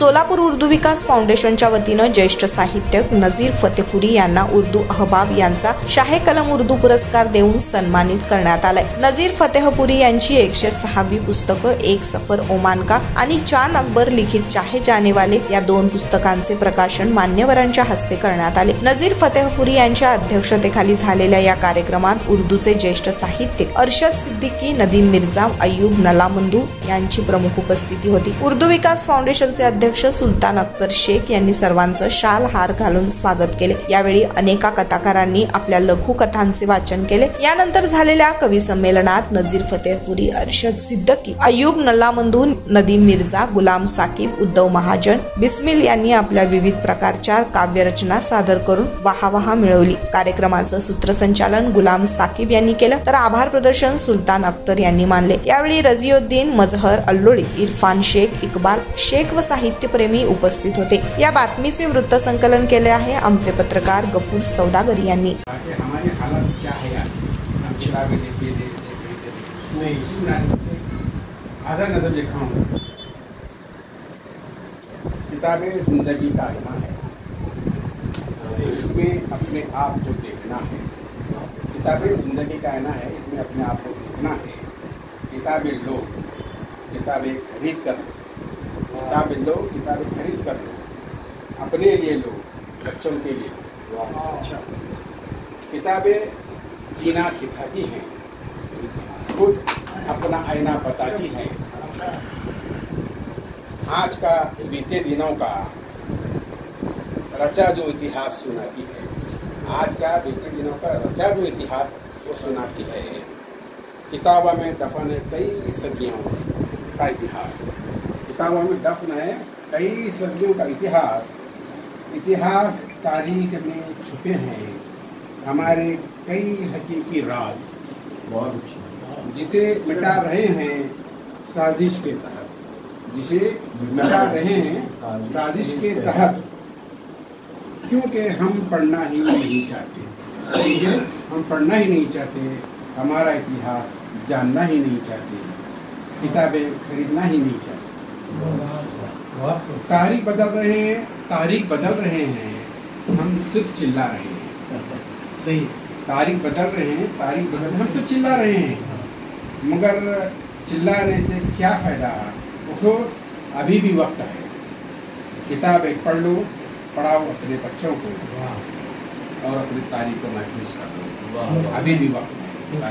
सोलापूर उर्दू विकास फाउंडेशनच्या वतीनं ज्येष्ठ साहित्यिक नजीर फतेपुरी यांना उर्दू अहबाब यांचा शाहे कलम उर्दू पुरस्कार देऊन सन्मानित करण्यात आलाय। नजीर फतेपुरी यांची 106वी पुस्तकं एक सफर ओमान का आणि चांद अकबर लिखित चाहे जाने वाले या 2 पुस्तकांचे प्रकाशन मान्यवरांच्या हस्ते करण्यात आले। नजीर फतेपुरी यांच्या अध्यक्षतेखाली झालेल्या या कार्यक्रमात उर्दूचे ज्येष्ठ साहित्यिक अरशद सिद्दीकी, नदीम मिर्झा, अय्यूब नलामंदू यांची प्रमुख उपस्थिती होती। उर्दू विकास फाउंडेशनचे अध्यक्ष सुलतान अख्तर शेख यांनी सर्वांचं शाल हार घालून स्वागत केले। यावेळी अनेका कथाकारांनी आपल्या लघुकथांचे वाचन केले। यानंतर झालेल्या कवी संमेलनात नजीर फतेपुरी, अरशद सिद्दीकी, अय्यूब नलामंदू, नदीम मिर्झा, गुलाम साकिब, उद्धव महाजन, बिस्मिल यांनी आपल्या विविध प्रकारच्या काव्यरचना सादर करून वाहवा मिळवली। कार्यक्रमाचं सूत्रसंचालन गुलाम साकिब यांनी केलं, तर आभार प्रदर्शन सुलतान अख्तर यांनी मानले। यावेळी रजिउद्दीन, मजहर अल्लोळी, इरफान शेख, इकबाल शेख व साहित्यप्रेमी उपस्थित होते। या बातमीचे वृत्तसंकलन केले आहे आमचे पत्रकार गफूर सौदागर यांनी। किताबें जिंदगी का आईना है, इसमें अपने आप को देखना है। किताबें जिंदगी का आईना है, इसमें अपने आप को देखना है। किताबें लो, किताबें खरीद कर लो, किताबें लो, किताबें खरीद कर लो, अपने लिए लो, बच्चों के लिए लो। किताबें जीना सिखाती हैं, खुद अपना आईना बताती हैं। आज का बीते दिनों का रचा जो इतिहास सुनाती है, आज का बीते दिनों का रचा जो इतिहास वो सुनाती है। किताबों में दफन है कई सदियों का इतिहास, किताबों में दफन है कई सदियों का इतिहास। इतिहास तारीख में छुपे हैं हमारे कई हकीकी राज, जिसे मिटा रहे हैं साजिश के तहत, जिसे मिटा रहे हैं साजिश के तहत। क्योंकि हम पढ़ना ही नहीं चाहते, हम पढ़ना ही नहीं चाहते, हमारा इतिहास जानना ही नहीं चाहते, किताबें खरीदना ही नहीं चाहते। तारीख बदल रहे हैं, तारीख बदल रहे हैं, हम सिर्फ चिल्ला रहे हैं। सही, तारीख बदल रहे हैं, तारीख बदल रहे हैं, हम सिर्फ चिल्ला रहे हैं। मगर चिल्लाने से क्या फायदा? उठो, अभी भी वक्त है। किताबें पढ़ लो, पढ़ाओ अपने बच्चों को और अपनी तारीख को महसूस कर लो। अभी भी वक्त है।